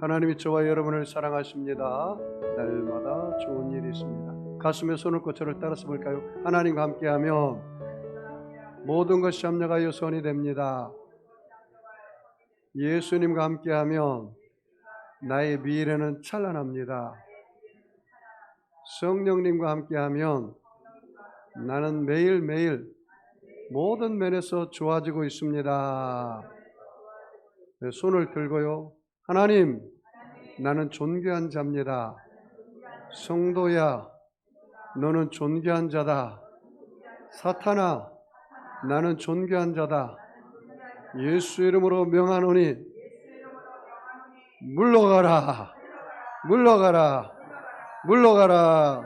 하나님이 저와 여러분을 사랑하십니다. 날마다 좋은 일이 있습니다. 가슴에 손을 꽂고 저를 따라서 볼까요? 하나님과 함께하면 모든 것이 합력하여 선이 됩니다. 예수님과 함께하면 나의 미래는 찬란합니다. 성령님과 함께하면 나는 매일매일 모든 면에서 좋아지고 있습니다. 손을 들고요. 하나님, 나는 존귀한 자입니다. 성도야, 너는 존귀한 자다. 사탄아, 나는 존귀한 자다. 예수 이름으로 명하노니 물러가라, 물러가라, 물러가라.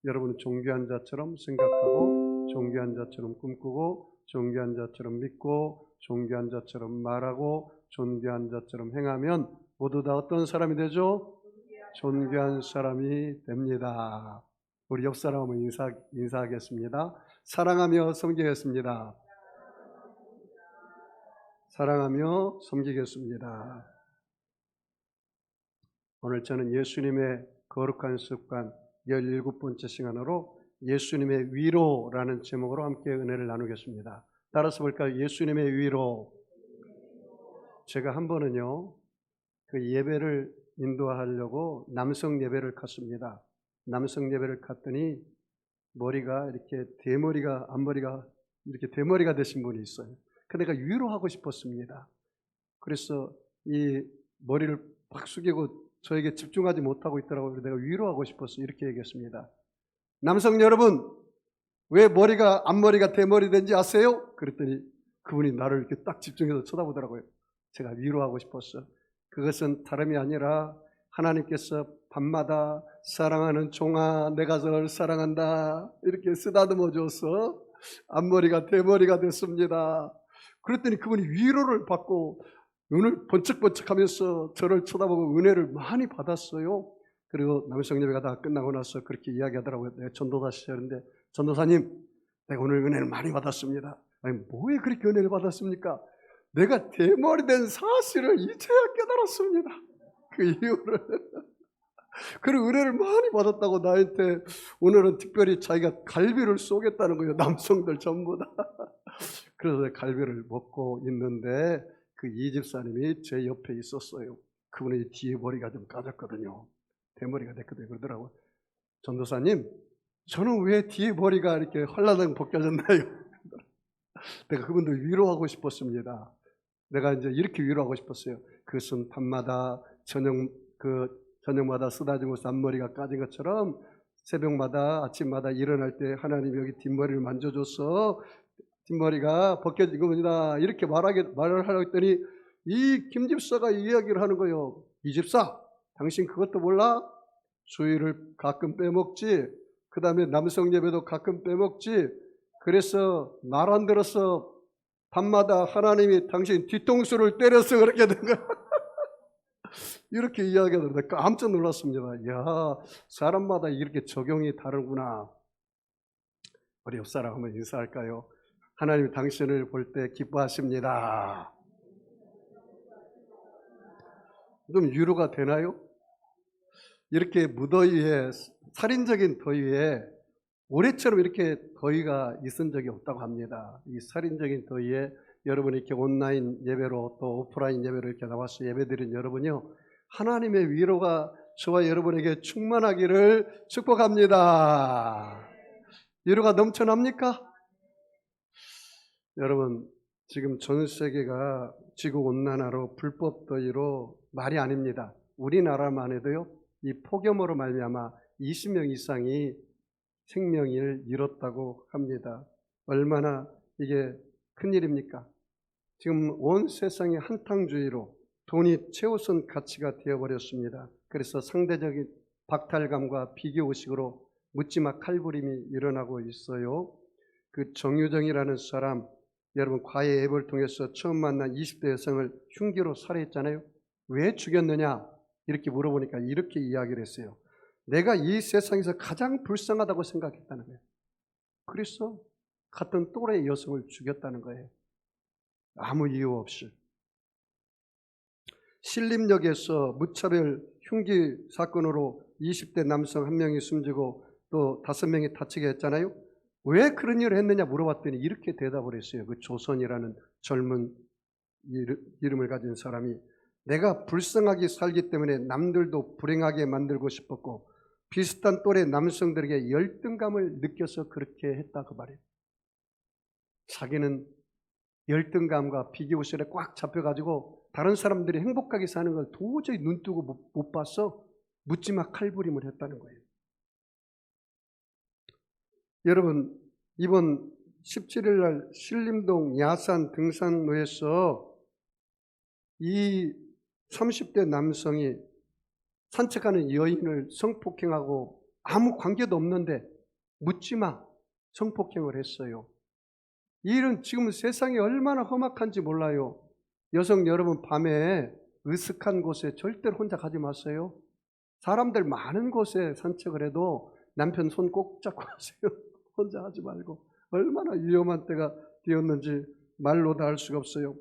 여러분은 존귀한 자처럼 생각하고, 존귀한 자처럼 꿈꾸고, 존귀한 자처럼 믿고, 존귀한 자처럼 말하고, 존귀한 자처럼 행하면 모두 다 어떤 사람이 되죠? 존귀한 사람이 됩니다. 우리 옆 사람은 인사하겠습니다. 사랑하며 섬기겠습니다. 사랑하며 섬기겠습니다. 오늘 저는 예수님의 거룩한 습관 17번째 시간으로 예수님의 위로라는 제목으로 함께 은혜를 나누겠습니다. 따라서 볼까요? 예수님의 위로. 제가 한 번은요, 그 예배를 인도하려고 남성 예배를 갔습니다. 남성 예배를 갔더니 머리가 이렇게 대머리가, 앞머리가 이렇게 대머리가 되신 분이 있어요. 그 내가 위로하고 싶었습니다. 그래서 이 머리를 팍 숙이고 저에게 집중하지 못하고 있더라고요. 내가 위로하고 싶어서 이렇게 얘기했습니다. 남성 여러분, 왜 머리가 앞머리가 대머리 된지 아세요? 그랬더니 그분이 나를 이렇게 딱 집중해서 쳐다보더라고요. 제가 위로하고 싶었어. 그것은 다름이 아니라 하나님께서 밤마다 사랑하는 종아 내가 널 사랑한다 이렇게 쓰다듬어 줘서 앞머리가 대머리가 됐습니다. 그랬더니 그분이 위로를 받고 눈을 번쩍번쩍하면서 저를 쳐다보고 은혜를 많이 받았어요. 그리고 남성 예배가 다 끝나고 나서 그렇게 이야기하더라고요. 내가 전도사 시절인데, 전도사님, 내가 오늘 은혜를 많이 받았습니다. 아니, 뭐에 그렇게 은혜를 받았습니까? 내가 대머리 된 사실을 이제야 깨달았습니다. 그 이유를. 그리고 은혜를 많이 받았다고 나한테 오늘은 특별히 자기가 갈비를 쏘겠다는 거예요. 남성들 전부 다. 그래서 내가 갈비를 먹고 있는데 그 이집사님이 제 옆에 있었어요. 그분의 뒤에 머리가 좀 까졌거든요. 대머리가 됐거든요. 그러더라고요. 전도사님, 저는 왜 뒤에 머리가 이렇게 헐라당 벗겨졌나요? 내가 그분들 위로하고 싶었습니다. 내가 이제 이렇게 위로하고 싶었어요. 그것은 밤마다 저녁마다 쓰다듬어서 앞머리가 까진 것처럼 새벽마다 아침마다 일어날 때 하나님 여기 뒷머리를 만져줘서 뒷머리가 벗겨진 겁니다. 이렇게 말을 하려고 했더니 이 김집사가 이야기를 하는 거예요. 이 집사, 당신 그것도 몰라? 주일을 가끔 빼먹지. 그 다음에 남성 예배도 가끔 빼먹지. 그래서 말 안 들어서 밤마다 하나님이 당신 뒤통수를 때려서 그렇게 된 거야. 이렇게 이야기하더라고요. 깜짝 놀랐습니다. 이야, 사람마다 이렇게 적용이 다르구나. 우리 옆 사람 한번 인사할까요? 하나님이 당신을 볼 때 기뻐하십니다. 좀 위로가 되나요? 이렇게 무더위에, 살인적인 더위에 올해처럼 이렇게 더위가 있은 적이 없다고 합니다. 이 살인적인 더위에 여러분이 이렇게 온라인 예배로 또 오프라인 예배로 이렇게 나와서 예배드린 여러분이요, 하나님의 위로가 저와 여러분에게 충만하기를 축복합니다. 위로가 넘쳐납니까? 여러분, 지금 전 세계가 지구온난화로 불법 더위로 말이 아닙니다. 우리나라만 해도요, 이 폭염으로 말미암아 20명 이상이 생명을 잃었다고 합니다. 얼마나 이게 큰일입니까? 지금 온 세상이 한탕주의로 돈이 최우선 가치가 되어버렸습니다. 그래서 상대적인 박탈감과 비교의식으로 묻지마 칼부림이 일어나고 있어요. 그 정유정이라는 사람, 여러분 과외 앱을 통해서 처음 만난 20대 여성을 흉기로 살해했잖아요. 왜 죽였느냐? 이렇게 물어보니까 이렇게 이야기를 했어요. 내가 이 세상에서 가장 불쌍하다고 생각했다는 거예요. 그래서 같은 또래 여성을 죽였다는 거예요. 아무 이유 없이. 신림역에서 무차별 흉기 사건으로 20대 남성 1명이 숨지고 또 5명이 다치게 했잖아요. 왜 그런 일을 했느냐 물어봤더니 이렇게 대답을 했어요. 그 조선이라는 젊은 이름을 가진 사람이, 내가 불쌍하게 살기 때문에 남들도 불행하게 만들고 싶었고 비슷한 또래 남성들에게 열등감을 느껴서 그렇게 했다, 그 말이에요. 자기는 열등감과 비교심에 꽉 잡혀가지고 다른 사람들이 행복하게 사는 걸 도저히 눈뜨고 못 봐서 묻지마 칼부림을 했다는 거예요. 여러분, 이번 17일 날 신림동 야산 등산로에서 이 30대 남성이 산책하는 여인을 성폭행하고 아무 관계도 없는데 묻지마 성폭행을 했어요. 이 일은 지금 세상이 얼마나 험악한지 몰라요. 여성 여러분, 밤에 으슥한 곳에 절대로 혼자 가지 마세요. 사람들 많은 곳에 산책을 해도 남편 손 꼭 잡고 가세요. 혼자 하지 말고. 얼마나 위험한 때가 되었는지 말로 다 할 수가 없어요.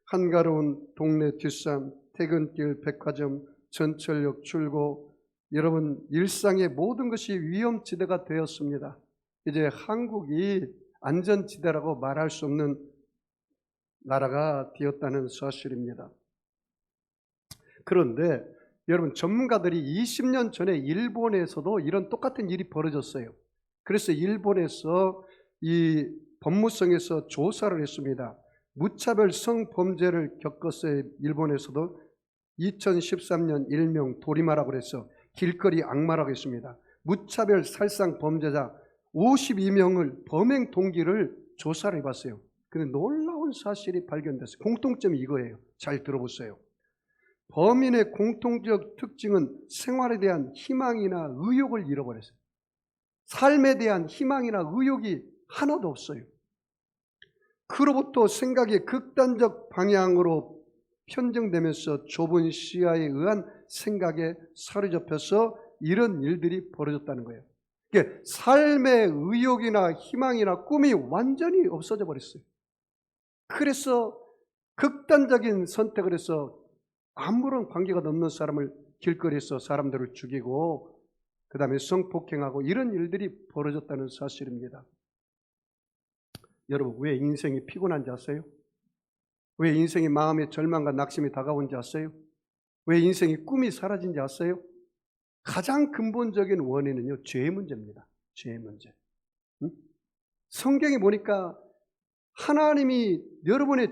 한가로운 동네 뒷산, 퇴근길 백화점, 전철역 출고, 여러분 일상의 모든 것이 위험지대가 되었습니다. 이제 한국이 안전지대라고 말할 수 없는 나라가 되었다는 사실입니다. 그런데 여러분, 전문가들이 20년 전에 일본에서도 이런 똑같은 일이 벌어졌어요. 그래서 일본에서 이 법무성에서 조사를 했습니다. 무차별 성범죄를 겪었어요. 일본에서도 2013년 일명 도리마라고 해서 길거리 악마라고 했습니다. 무차별 살상 범죄자 52명을 범행 동기를 조사를 해봤어요. 근데 놀라운 사실이 발견됐어요. 공통점이 이거예요. 잘 들어보세요. 범인의 공통적 특징은 생활에 대한 희망이나 의욕을 잃어버렸어요. 삶에 대한 희망이나 의욕이 하나도 없어요. 그로부터 생각이 극단적 방향으로 편정되면서 좁은 시야에 의한 생각에 사로잡혀서 이런 일들이 벌어졌다는 거예요. 그러니까 삶의 의욕이나 희망이나 꿈이 완전히 없어져 버렸어요. 그래서 극단적인 선택을 해서 아무런 관계가 없는 사람을 길거리에서 사람들을 죽이고 그 다음에 성폭행하고 이런 일들이 벌어졌다는 사실입니다. 여러분, 왜 인생이 피곤한지 아세요? 왜 인생이 마음의 절망과 낙심이 다가온지 아세요? 왜 인생의 꿈이 사라진지 아세요? 가장 근본적인 원인은요, 죄의 문제입니다. 죄의 문제. 성경에 보니까 하나님이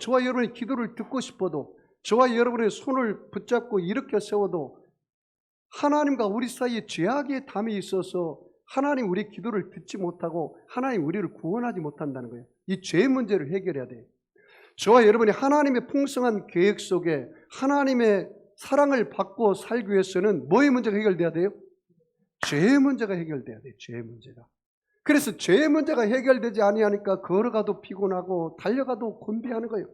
저와 여러분의 기도를 듣고 싶어도, 저와 여러분의 손을 붙잡고 일으켜 세워도 하나님과 우리 사이에 죄악의 담이 있어서 하나님 우리 기도를 듣지 못하고 하나님 우리를 구원하지 못한다는 거예요. 이 죄의 문제를 해결해야 돼요. 저와 여러분이 하나님의 풍성한 계획 속에 하나님의 사랑을 받고 살기 위해서는 뭐의 문제가 해결돼야 돼요? 죄의 문제가 해결돼야 돼요. 죄의 문제가. 그래서 죄의 문제가 해결되지 아니하니까 걸어가도 피곤하고 달려가도 곤비하는 거예요.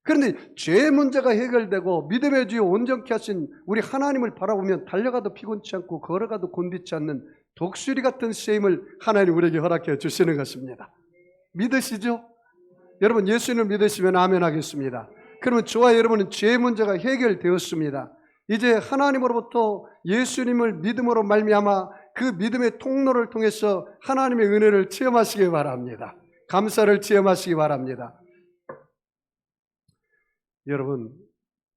그런데 죄의 문제가 해결되고 믿음의 주여 온전케 하신 우리 하나님을 바라보면 달려가도 피곤치 않고 걸어가도 곤비치 않는 독수리 같은 셈을 하나님 우리에게 허락해 주시는 것입니다. 믿으시죠? 여러분, 예수님을 믿으시면 아멘 하겠습니다. 그러면 저와 여러분은 죄의 문제가 해결되었습니다. 이제 하나님으로부터 예수님을 믿음으로 말미암아 그 믿음의 통로를 통해서 하나님의 은혜를 체험하시기 바랍니다. 감사를 체험하시기 바랍니다. 여러분,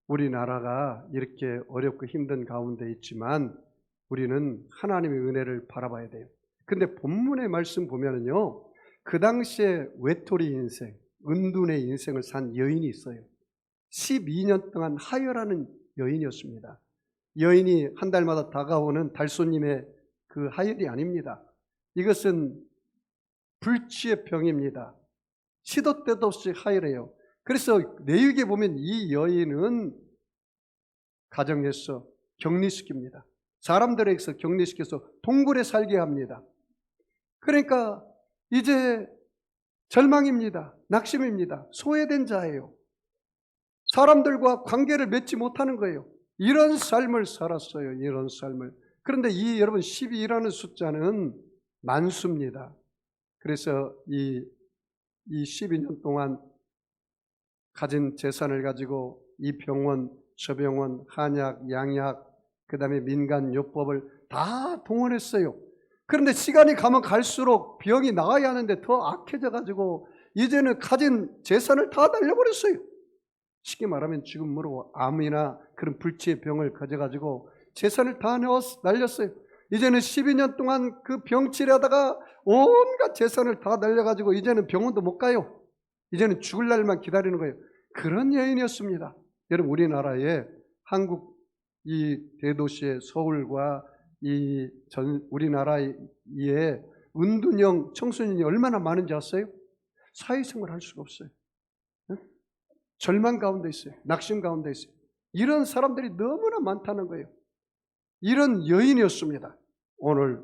우리나라가 이렇게 어렵고 힘든 가운데 있지만 우리는 하나님의 은혜를 바라봐야 돼요. 근데 본문의 말씀 보면은요, 그 당시에 외톨이 인생, 은둔의 인생을 산 여인이 있어요. 12년 동안 하혈하는 여인이었습니다. 여인이 한 달마다 다가오는 달손님의 그 하혈이 아닙니다. 이것은 불치의 병입니다. 시도 때도 없이 하혈해요. 그래서 내육에 보면 이 여인은 가정에서 격리시킵니다. 사람들에게서 격리시켜서 동굴에 살게 합니다. 그러니까 이제 절망입니다. 낙심입니다. 소외된 자예요. 사람들과 관계를 맺지 못하는 거예요. 이런 삶을 살았어요. 이런 삶을. 그런데 이 여러분 12라는 숫자는 만수입니다. 그래서 이 12년 동안 가진 재산을 가지고 이 병원 처병원, 한약, 양약, 그 다음에 민간요법을 다 동원했어요. 그런데 시간이 가면 갈수록 병이 나아야 하는데 더 악해져가지고 이제는 가진 재산을 다 날려버렸어요. 쉽게 말하면 지금으로 암이나 그런 불치의 병을 가져가지고 재산을 다 날렸어요. 이제는 12년 동안 그 병치료하다가 온갖 재산을 다 날려가지고 이제는 병원도 못 가요. 이제는 죽을 날만 기다리는 거예요. 그런 여인이었습니다. 여러분, 우리나라에 한국 이 대도시의 서울과 우리나라에 은둔형 청소년이 얼마나 많은지 아세요? 사회생활 할 수가 없어요. 절망 가운데 있어요. 낙심 가운데 있어요. 이런 사람들이 너무나 많다는 거예요. 이런 여인이었습니다. 오늘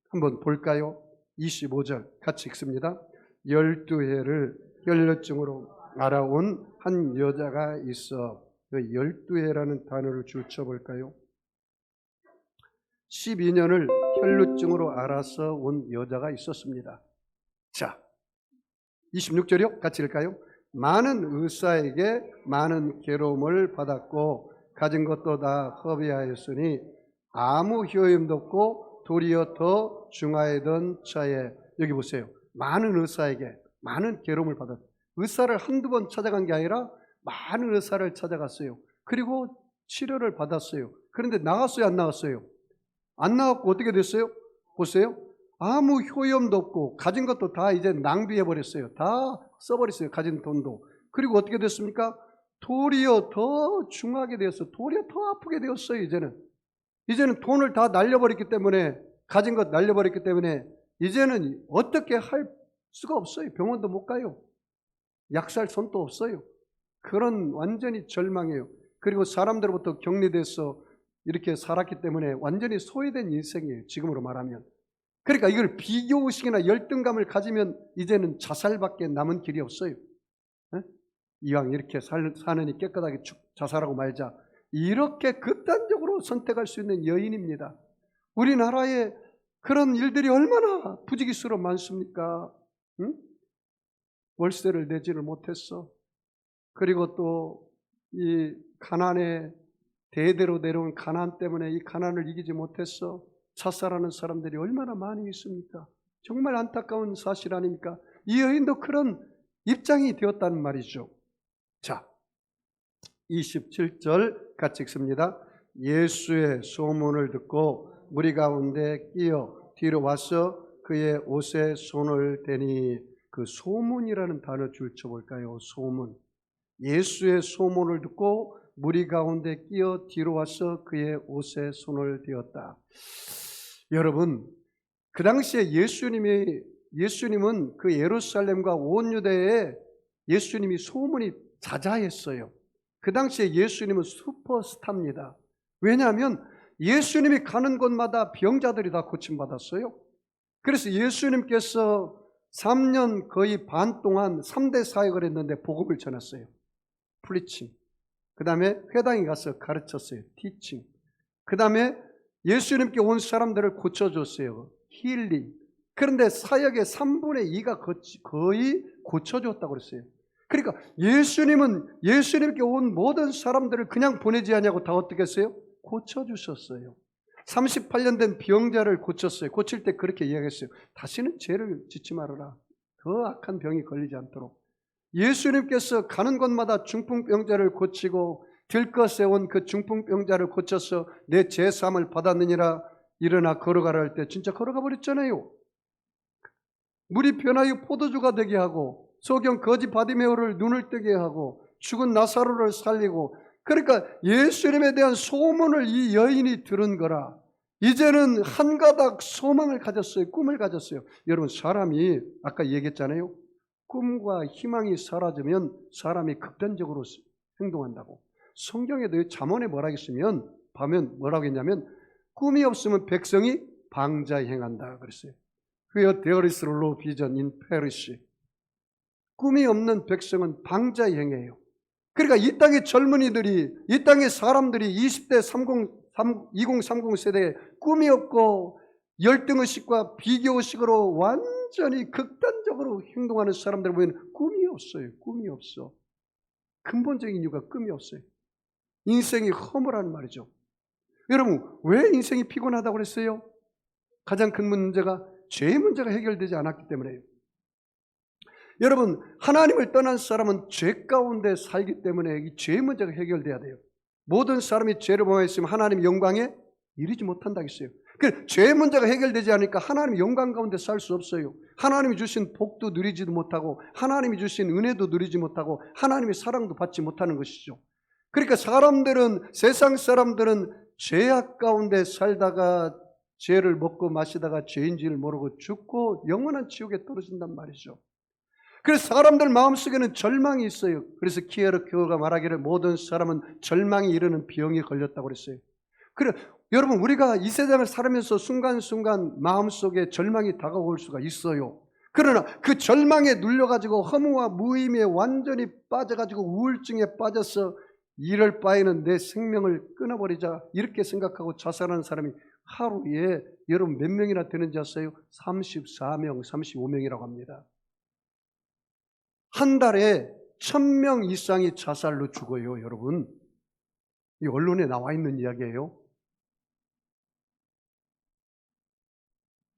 한번 볼까요? 25절 같이 읽습니다. 12해를 혈루증으로 알아온 한 여자가 있어. 그 12해라는 단어를 줄쳐볼까요? 12년을 혈루증으로 알아서 온 여자가 있었습니다. 자, 26절이요. 같이 읽을까요? 많은 의사에게 많은 괴로움을 받았고 가진 것도 다 허비하였으니 아무 효임도 없고 도리어 더 중하여던 차에. 여기 보세요. 많은 의사에게 많은 괴로움을 받았어요. 의사를 한두 번 찾아간 게 아니라 많은 의사를 찾아갔어요. 그리고 치료를 받았어요. 그런데 나갔어요, 안 나갔어요? 안 나갔고 어떻게 됐어요? 보세요. 아무 효험도 없고 가진 것도 다 이제 낭비해버렸어요. 다 써버렸어요. 가진 돈도. 그리고 어떻게 됐습니까? 도리어 더 중하게 되었어요. 도리어 더 아프게 되었어요. 이제는 돈을 다 날려버렸기 때문에, 가진 것 날려버렸기 때문에 이제는 어떻게 할 수가 없어요. 병원도 못 가요. 약 살 손도 없어요. 그런 완전히 절망이에요. 그리고 사람들로부터 격리돼서 이렇게 살았기 때문에 완전히 소외된 인생이에요. 지금으로 말하면. 그러니까 이걸 비교의식이나 열등감을 가지면 이제는 자살밖에 남은 길이 없어요. 이왕 이렇게 사느니 깨끗하게 자살하고 말자. 이렇게 극단적으로 선택할 수 있는 여인입니다. 우리나라에 그런 일들이 얼마나 부지기수로 많습니까? 응? 월세를 내지를 못했어. 그리고 또 이 가난에 대대로 내려온 가난 때문에 이 가난을 이기지 못했어. 자살하는 사람들이 얼마나 많이 있습니까? 정말 안타까운 사실 아닙니까? 이 여인도 그런 입장이 되었다는 말이죠. 자, 27절 같이 읽습니다. 예수의 소문을 듣고 무리 가운데 끼어 뒤로 와서 그의 옷에 손을 대니. 그 소문이라는 단어 줄쳐볼까요? 소문. 예수의 소문을 듣고 무리 가운데 끼어 뒤로 와서 그의 옷에 손을 대었다. 여러분, 그 당시에 예수님은 그 예루살렘과 온 유대에 예수님이 소문이 자자했어요. 그 당시에 예수님은 슈퍼스타입니다. 왜냐하면 예수님이 가는 곳마다 병자들이 다 고침받았어요. 그래서 예수님께서 3년 거의 반 동안 3대 사역을 했는데 복음을 전했어요. 프리칭. 그 다음에 회당에 가서 가르쳤어요. 티칭. 그 다음에 예수님께 온 사람들을 고쳐줬어요. 힐링. 그런데 사역의 3분의 2가 거의 고쳐줬다고 그랬어요. 그러니까 예수님께 온 모든 사람들을 그냥 보내지 않냐고 다 어떻게 했어요? 고쳐주셨어요. 38년 된 병자를 고쳤어요. 고칠 때 그렇게 이야기했어요. 다시는 죄를 짓지 말아라. 더 악한 병이 걸리지 않도록. 예수님께서 가는 곳마다 중풍병자를 고치고 들것에 온 그 중풍병자를 고쳐서 내 죄사함을 받았느니라. 일어나 걸어가라 할 때 진짜 걸어가 버렸잖아요. 물이 변하여 포도주가 되게 하고 소경 거지 바디메오를 눈을 뜨게 하고 죽은 나사로를 살리고. 그러니까 예수님에 대한 소문을 이 여인이 들은 거라. 이제는 한 가닥 소망을 가졌어요. 꿈을 가졌어요. 여러분, 사람이 아까 얘기했잖아요. 꿈과 희망이 사라지면 사람이 극단적으로 행동한다고. 성경에도 잠언에 뭐라고 했으면 보면 뭐라고 했냐면 꿈이 없으면 백성이 방자히 행한다 그랬어요. There is no vision in perish. 꿈이 없는 백성은 방자히 행해요. 그러니까 이 땅의 젊은이들이, 이 땅의 사람들이 20대 2030 세대에 꿈이 없고 열등의식과 비교의식으로 완전히 극단적으로 행동하는 사람들을 보면 꿈이 없어요. 꿈이 없어. 근본적인 이유가 꿈이 없어요. 인생이 허무란 말이죠. 여러분, 왜 인생이 피곤하다고 그랬어요? 가장 큰 문제가 죄의 문제가 해결되지 않았기 때문에요. 여러분, 하나님을 떠난 사람은 죄 가운데 살기 때문에 이 죄의 문제가 해결돼야 돼요. 모든 사람이 죄를 범했으면 하나님 영광에 이르지 못한다 했어요. 그 죄의 문제가 해결되지 않으니까 하나님 영광 가운데 살 수 없어요. 하나님이 주신 복도 누리지도 못하고 하나님이 주신 은혜도 누리지 못하고 하나님의 사랑도 받지 못하는 것이죠. 그러니까 세상 사람들은 죄악 가운데 살다가 죄를 먹고 마시다가 죄인지를 모르고 죽고 영원한 지옥에 떨어진단 말이죠. 그래서 사람들 마음속에는 절망이 있어요. 그래서 키에르케고르가 말하기를 모든 사람은 절망이 이르는 병에 걸렸다고 그랬어요. 그래, 여러분, 우리가 이 세상을 살면서 순간순간 마음속에 절망이 다가올 수가 있어요. 그러나 그 절망에 눌려가지고 허무와 무의미에 완전히 빠져가지고 우울증에 빠져서 이럴 바에는 내 생명을 끊어버리자 이렇게 생각하고 자살하는 사람이 하루에 여러분 몇 명이나 되는지 아세요? 34명, 35명이라고 합니다. 한 달에 1000명 이상이 자살로 죽어요, 여러분. 이 언론에 나와 있는 이야기예요.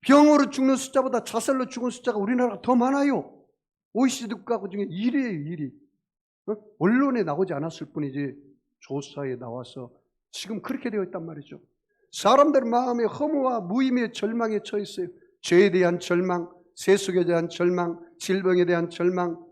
병으로 죽는 숫자보다 자살로 죽은 숫자가 우리나라가 더 많아요. OECD 국가 중에 1위예요, 1위. 언론에 나오지 않았을 뿐이지 조사에 나와서 지금 그렇게 되어 있단 말이죠. 사람들 마음에 허무와 무의미의 절망에 처해 있어요. 죄에 대한 절망, 세속에 대한 절망, 질병에 대한 절망,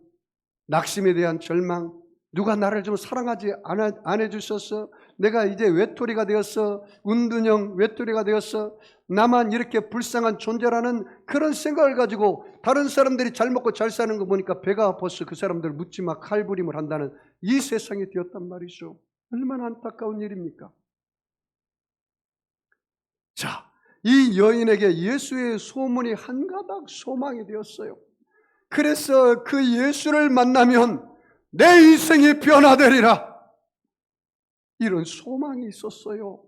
낙심에 대한 절망, 누가 나를 좀 사랑하지 안 해주셔서 내가 이제 외톨이가 되었어, 은둔형 외톨이가 되었어, 나만 이렇게 불쌍한 존재라는 그런 생각을 가지고 다른 사람들이 잘 먹고 잘 사는 거 보니까 배가 아파서 그 사람들 묻지마 칼부림을 한다는 이 세상이 되었단 말이죠. 얼마나 안타까운 일입니까? 자, 이 여인에게 예수의 소문이 한 가닥 소망이 되었어요. 그래서 그 예수를 만나면 내 인생이 변화되리라, 이런 소망이 있었어요.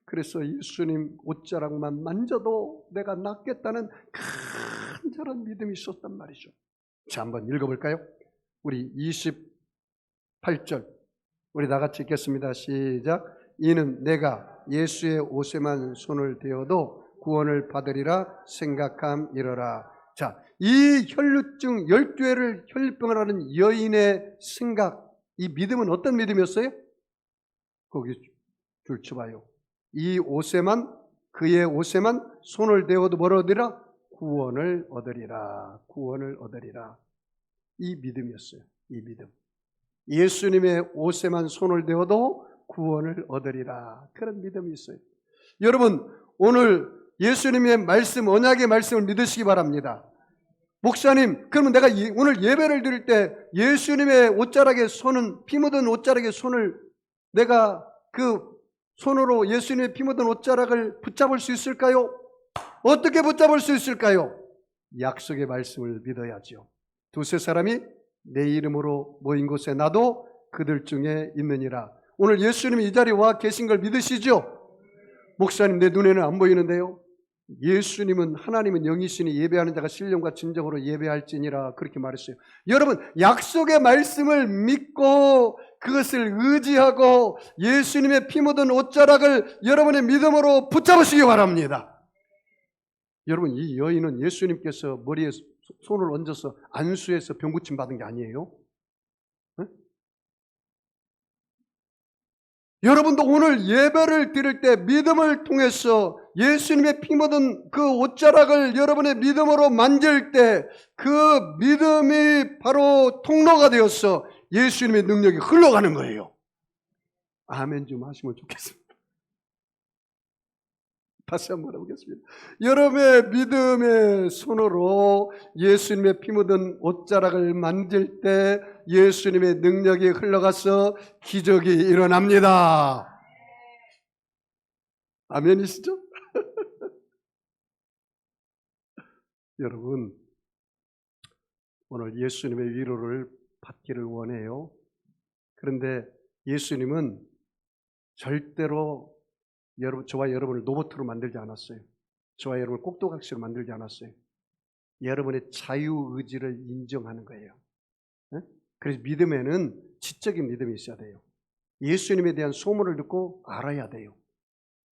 그래서 예수님 옷자락만 만져도 내가 낫겠다는 간절한 믿음이 있었단 말이죠. 자, 한번 읽어볼까요? 우리 28절 우리 다 같이 읽겠습니다. 시작. 이는 내가 예수의 옷에만 손을 대어도 구원을 받으리라 생각함이러라. 자, 이 혈루증 12회를 혈루병을 하는 여인의 생각, 이 믿음은 어떤 믿음이었어요? 거기 줄 쳐봐요. 이 옷에만, 그의 옷에만 손을 대어도 뭘 얻으리라? 구원을 얻으리라. 구원을 얻으리라. 이 믿음이었어요. 이 믿음. 예수님의 옷에만 손을 대어도 구원을 얻으리라. 그런 믿음이 있어요. 여러분, 오늘 예수님의 말씀, 언약의 말씀을 믿으시기 바랍니다. 목사님, 그러면 내가 오늘 예배를 드릴 때 예수님의 옷자락에 손은, 피 묻은 옷자락에 손을 내가 그 손으로 예수님의 피 묻은 옷자락을 붙잡을 수 있을까요? 어떻게 붙잡을 수 있을까요? 약속의 말씀을 믿어야죠. 두세 사람이 내 이름으로 모인 곳에 나도 그들 중에 있느니라. 오늘 예수님이 이 자리에 와 계신 걸 믿으시죠? 목사님, 내 눈에는 안 보이는데요. 예수님은, 하나님은 영이시니 예배하는 자가 신령과 진정으로 예배할지니라, 그렇게 말했어요. 여러분, 약속의 말씀을 믿고 그것을 의지하고 예수님의 피 묻은 옷자락을 여러분의 믿음으로 붙잡으시기 바랍니다. 여러분, 이 여인은 예수님께서 머리에 손을 얹어서 안수해서 병 고침 받은 게 아니에요. 네? 여러분도 오늘 예배를 드릴 때 믿음을 통해서 예수님의 피 묻은 그 옷자락을 여러분의 믿음으로 만질 때 그 믿음이 바로 통로가 되어서 예수님의 능력이 흘러가는 거예요. 아멘 좀 하시면 좋겠습니다. 다시 한번 해보겠습니다. 여러분의 믿음의 손으로 예수님의 피 묻은 옷자락을 만질 때 예수님의 능력이 흘러가서 기적이 일어납니다. 아멘이시죠? 여러분, 오늘 예수님의 위로를 받기를 원해요. 그런데 예수님은 절대로 저와 여러분을 로봇으로 만들지 않았어요. 저와 여러분을 꼭두각시로 만들지 않았어요. 여러분의 자유의지를 인정하는 거예요. 그래서 믿음에는 지적인 믿음이 있어야 돼요. 예수님에 대한 소문을 듣고 알아야 돼요.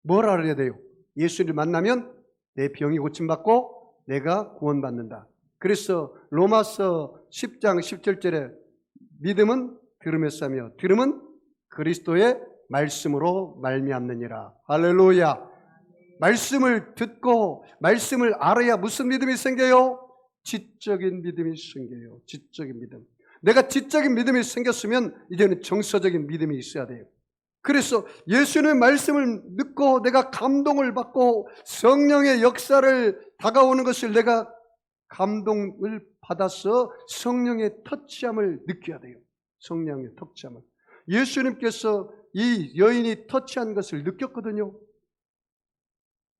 뭘 알아야 돼요? 예수님을 만나면 내 병이 고침받고 내가 구원받는다. 그래서 로마서 10장 17절에 믿음은 들음에서 하며 들음은 그리스도의 말씀으로 말미암느니라. 할렐루야. 말씀을 듣고 말씀을 알아야 무슨 믿음이 생겨요? 지적인 믿음이 생겨요. 지적인 믿음. 내가 지적인 믿음이 생겼으면 이제는 정서적인 믿음이 있어야 돼요. 그래서 예수님의 말씀을 듣고 내가 감동을 받고 성령의 역사를 다가오는 것을 내가 감동을 받아서 성령의 터치함을 느껴야 돼요. 성령의 터치함을. 예수님께서 이 여인이 터치한 것을 느꼈거든요.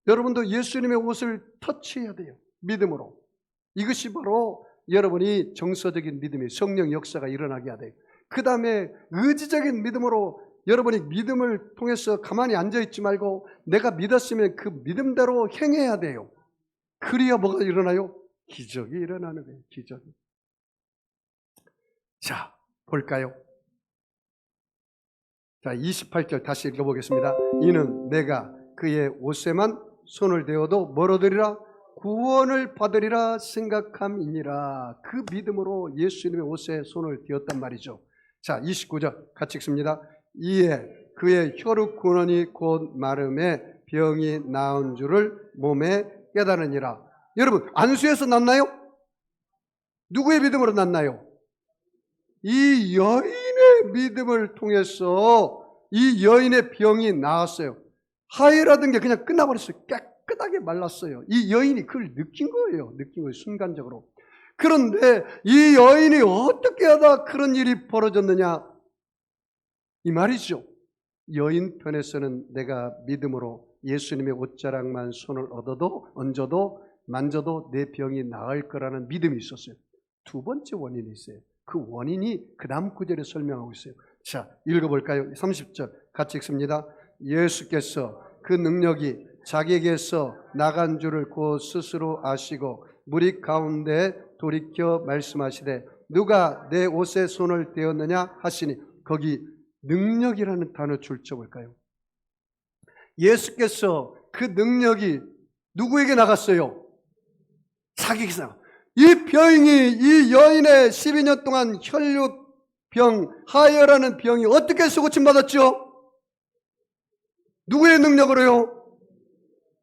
여러분도 예수님의 옷을 터치해야 돼요. 믿음으로. 이것이 바로 여러분이 정서적인 믿음이 성령 역사가 일어나게 해야 돼요. 그 다음에 의지적인 믿음으로 여러분이 믿음을 통해서 가만히 앉아있지 말고 내가 믿었으면 그 믿음대로 행해야 돼요. 그래야 뭐가 일어나요? 기적이 일어나는 거예요. 기적이. 자, 볼까요? 자, 28절 다시 읽어보겠습니다. 이는 내가 그의 옷에만 손을 대어도 뭘 얻으리라? 구원을 받으리라 생각함이니라. 그 믿음으로 예수님의 옷에 손을 대었단 말이죠. 자, 29절 같이 읽습니다. 이에 그의 혈육 근원이 곧 마름에 병이 나은 줄을 몸에 깨달으니라. 여러분, 안수에서 났나요? 누구의 믿음으로 났나요? 이 여인의 믿음을 통해서 이 여인의 병이 나았어요. 하혈하던 게 그냥 끝나버렸어요. 깨끗하게 말랐어요. 이 여인이 그걸 느낀 거예요. 느낀 거예요. 순간적으로. 그런데 이 여인이 어떻게 하다 그런 일이 벌어졌느냐? 이 말이죠. 여인 편에서는 내가 믿음으로 예수님의 옷자락만 손을 얹어도 만져도 내 병이 나을 거라는 믿음이 있었어요. 두 번째 원인이 있어요. 그 원인이 그 다음 구절에 설명하고 있어요. 자, 읽어볼까요? 30절 같이 읽습니다. 예수께서 그 능력이 자기에게서 나간 줄을 곧 스스로 아시고 무리 가운데 돌이켜 말씀하시되 누가 내 옷에 손을 대었느냐 하시니 거기 능력이라는 단어 줄쳐볼까요? 예수께서 그 능력이 누구에게 나갔어요? 자기에게 나갔어요. 이 병이 이 여인의 12년 동안 혈류병, 하혈하는 병이 어떻게 해서 고침받았죠? 누구의 능력으로요?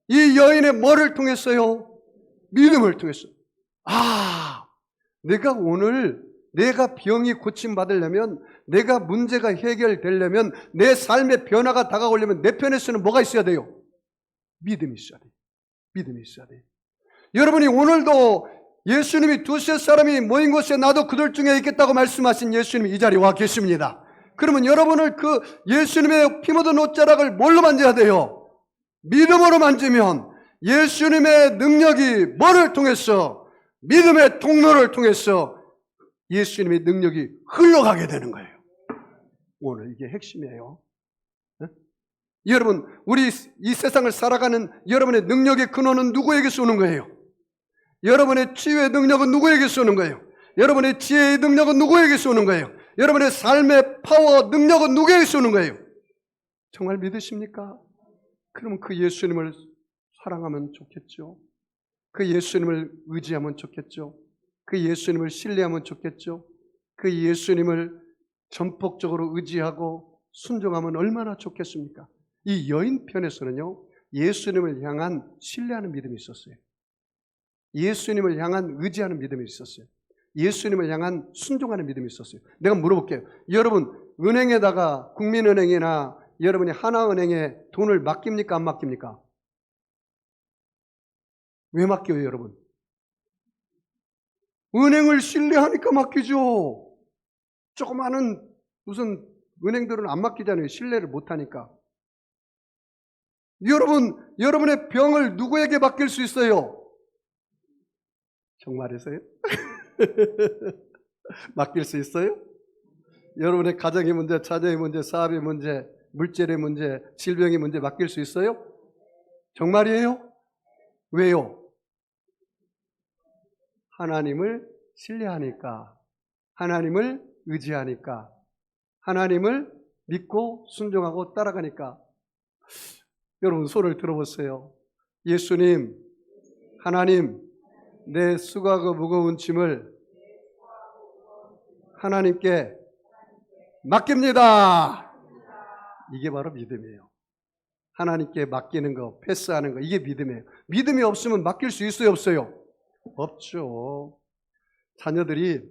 이 여인의 뭐를 통했어요? 믿음을 통했어요. 아, 내가 오늘 내가 병이 고침받으려면 내가 문제가 해결되려면 내 삶의 변화가 다가오려면 내 편에서는 뭐가 있어야 돼요? 믿음이 있어야 돼요. 믿음이 있어야 돼요. 여러분이 오늘도 예수님이 두세 사람이 모인 곳에 나도 그들 중에 있겠다고 말씀하신 예수님이 이 자리에 와 계십니다. 그러면 여러분을 그 예수님의 피 묻은 옷자락을 뭘로 만져야 돼요? 믿음으로 만지면 예수님의 능력이 뭐를 통해서 믿음의 통로를 통해서 예수님의 능력이 흘러가게 되는 거예요. 오늘 이게 핵심이에요. 네? 여러분, 우리 이 세상을 살아가는 여러분의 능력의 근원은 누구에게서 오는 거예요? 여러분의 치유의 능력은 누구에게서 오는 거예요? 여러분의 지혜의 능력은 누구에게서 오는 거예요? 여러분의 삶의 파워, 능력은 누구에게서 오는 거예요? 정말 믿으십니까? 그러면 그 예수님을 사랑하면 좋겠죠. 그 예수님을 의지하면 좋겠죠. 그 예수님을 신뢰하면 좋겠죠. 그 예수님을 전폭적으로 의지하고 순종하면 얼마나 좋겠습니까? 이 여인 편에서는요, 예수님을 향한 신뢰하는 믿음이 있었어요. 예수님을 향한 의지하는 믿음이 있었어요. 예수님을 향한 순종하는 믿음이 있었어요. 내가 물어볼게요. 여러분, 은행에다가 국민은행이나 여러분이 하나은행에 돈을 맡깁니까? 안 맡깁니까? 왜 맡겨요, 여러분? 은행을 신뢰하니까 맡기죠. 조그마한 무슨 은행들은 안 맡기잖아요. 신뢰를 못하니까. 여러분의 병을 누구에게 맡길 수 있어요? 정말이세요? 맡길 수 있어요? 여러분의 가정의 문제, 자녀의 문제, 사업의 문제, 물질의 문제, 질병의 문제 맡길 수 있어요? 정말이에요? 왜요? 하나님을 신뢰하니까, 하나님을 의지하니까, 하나님을 믿고 순종하고 따라가니까 여러분 손을 들어보세요. 예수님, 하나님, 내 수고하고 무거운 짐을 하나님께 맡깁니다. 이게 바로 믿음이에요. 하나님께 맡기는 거, 패스하는 거, 이게 믿음이에요. 믿음이 없으면 맡길 수 있어요, 없어요? 없죠. 자녀들이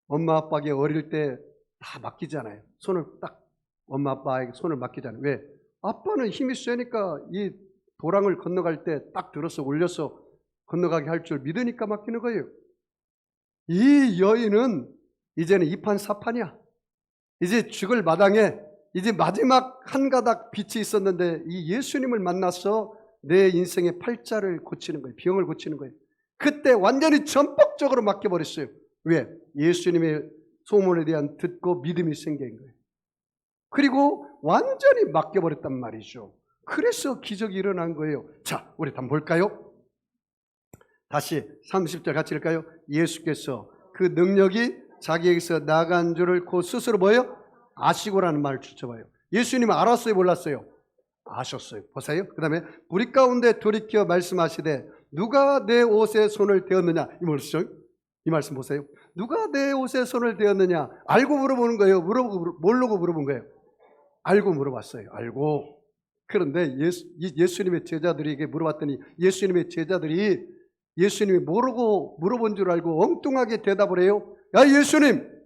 엄마 아빠에게 어릴 때 다 맡기잖아요. 손을 딱 엄마 아빠에게 손을 맡기잖아요. 왜? 아빠는 힘이 세니까 이 도랑을 건너갈 때 딱 들어서 올려서 건너가게 할 줄 믿으니까 맡기는 거예요. 이 여인은 이제는 이판사판이야. 이제 죽을 마당에 이제 마지막 한 가닥 빛이 있었는데 이 예수님을 만나서 내 인생의 팔자를 고치는 거예요. 병을 고치는 거예요. 그때 완전히 전폭적으로 맡겨버렸어요. 왜? 예수님의 소문에 대한 듣고 믿음이 생긴 거예요. 그리고 완전히 맡겨버렸단 말이죠. 그래서 기적이 일어난 거예요. 자, 우리 한번 볼까요? 다시 30절 같이 읽을까요? 예수께서 그 능력이 자기에게서 나간 줄을 곧 스스로 뭐예요? 아시고라는 말을 붙여봐요. 예수님은 알았어요, 몰랐어요? 아셨어요. 보세요. 그 다음에 우리 가운데 돌이켜 말씀하시되 누가 내 옷에 손을 대었느냐? 이 말씀 보세요. 누가 내 옷에 손을 대었느냐? 알고 물어보는 거예요? 모르고 물어본 거예요? 알고 물어봤어요. 알고. 그런데 예수님의 제자들에게 물어봤더니 예수님의 제자들이 예수님이 모르고 물어본 줄 알고 엉뚱하게 대답을 해요. 야, 예수님!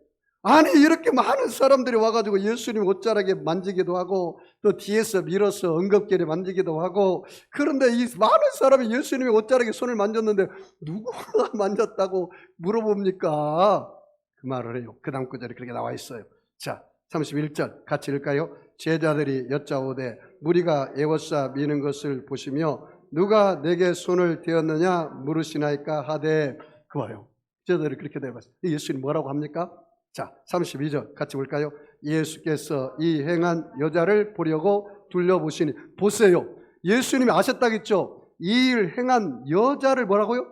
아니, 이렇게 많은 사람들이 와가지고 예수님 옷자락에 만지기도 하고 또 뒤에서 밀어서 응급결에 만지기도 하고 그런데 이 많은 사람이 예수님의 옷자락에 손을 만졌는데 누구가 만졌다고 물어봅니까? 그 말을 해요. 그 다음 구절에 그렇게 나와 있어요. 자, 31절 같이 읽을까요? 제자들이 여짜오되 무리가 에워싸 미는 것을 보시며 누가 내게 손을 대었느냐 물으시나이까 하되 그봐요. 제자들이 그렇게 대봤어요. 예수님 뭐라고 합니까? 자, 32절 같이 볼까요? 예수께서 이 행한 여자를 보려고 둘러보시니 보세요. 예수님이 아셨다겠죠? 이 일 행한 여자를 뭐라고요?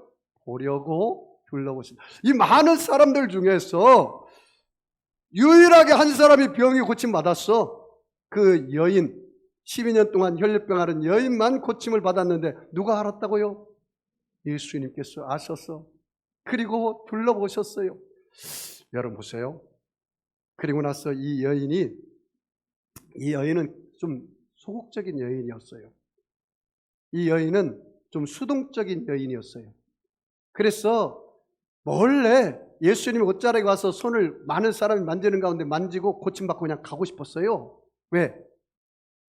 보려고 둘러보시니 이 많은 사람들 중에서 유일하게 한 사람이 병이 고침받았어. 그 여인 12년 동안 혈류병 앓은 여인만 고침을 받았는데 누가 알았다고요? 예수님께서 아셔서 그리고 둘러보셨어요. 여러분 보세요. 그리고 나서 이 여인은 좀 소극적인 여인이었어요. 이 여인은 좀 수동적인 여인이었어요. 그래서 몰래 예수님 옷자락에 와서 손을 많은 사람이 만지는 가운데 만지고 고침받고 그냥 가고 싶었어요. 왜?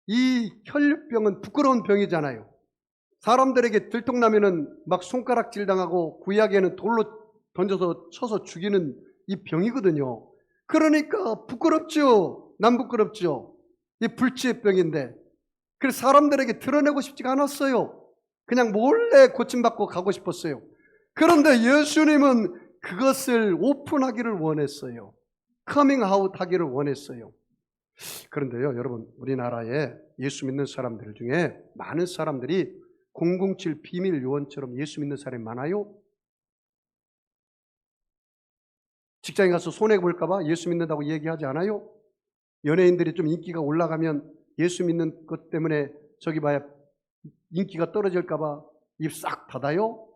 이 혈류병은 부끄러운 병이잖아요. 사람들에게 들통나면은 막 손가락질 당하고 구약에는 돌로 던져서 쳐서 죽이는 이 병이거든요. 그러니까 부끄럽죠. 난 부끄럽죠. 이 불치의 병인데 그래서 사람들에게 드러내고 싶지가 않았어요. 그냥 몰래 고침받고 가고 싶었어요. 그런데 예수님은 그것을 오픈하기를 원했어요. 커밍아웃 하기를 원했어요. 그런데요, 여러분, 우리나라에 예수 믿는 사람들 중에 많은 사람들이 007 비밀 요원처럼 예수 믿는 사람이 많아요. 직장에 가서 손해볼까 봐 예수 믿는다고 얘기하지 않아요? 연예인들이 좀 인기가 올라가면 예수 믿는 것 때문에 저기 봐야 인기가 떨어질까 봐 입 싹 닫아요?